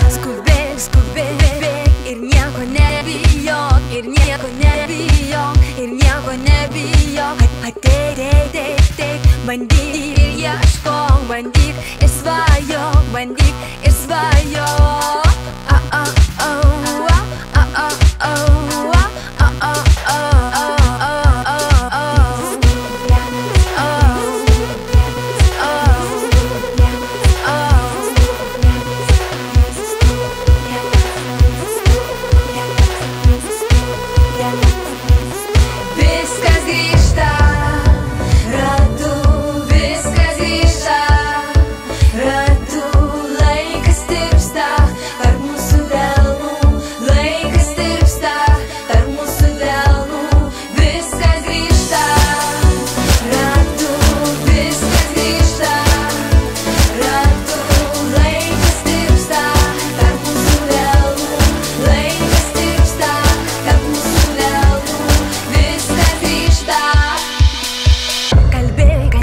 Skubėk, skubėk ir nieko nebijok, ir nieko nebijok, ir nieko nebijok. Ateik, bandyk ir ieškok, bandyk ir svajok, bandyk ir svajok. Viskas grįžta ratu, viskas grįžta ratu, laikas tirpsta tarp mūsų delnų, laikas tirpsta tarp mūsų delnų. Viskas grįžta ratu, viskas grįžta ratu, laikas tirpsta tarp mūsų delnų, laikas tirpsta tarp mūsų delnų. Viskas grįžta. Kalbėk,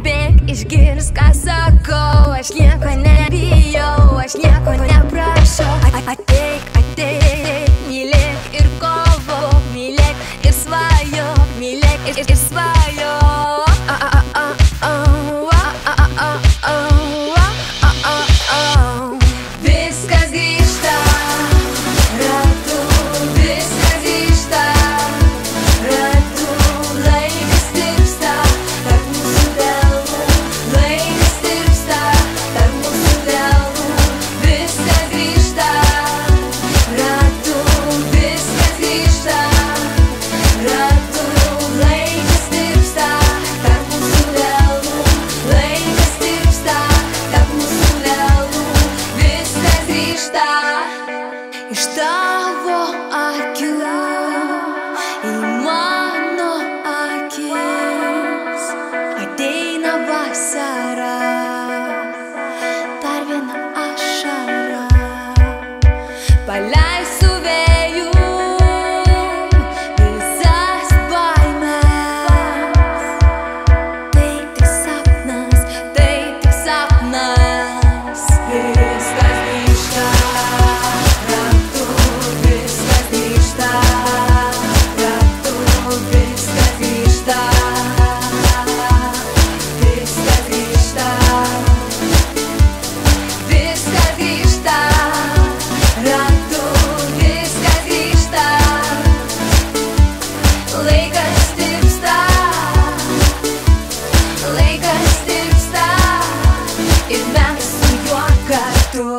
bėk, išgirsk, ką sakau. Aš nieko nebijau, aš nieko neprašau. Ateik, mylėk ir kovok, mylėk ir svajok, mylėk ir svajok. Viskas grįžta ratu, viskas grįžta ratu, laikas tirpsta tarp mūsų delnų, laikas tirpsta tarp mūsų delnų. Viskas grįžta ratu, viskas grįžta ratu, laikas tirpsta tarp mūsų delnų, laikas tirpsta tarp mūsų delnų. Viskas grįžta iš tavo akių į mano akis. Ateina vasara, dar viena ašara. Paleisiu vėjų visas baimes. Tai tik sapnas, tai tik sapnas. Viskas grįžta ratu, viskas grįžta ratu, viskas grįžta, viskas grįžta, viskas grįžta ratu, viskas grįžta. Laikas tirpsta, laikas tirpsta ir mes su juo kartu.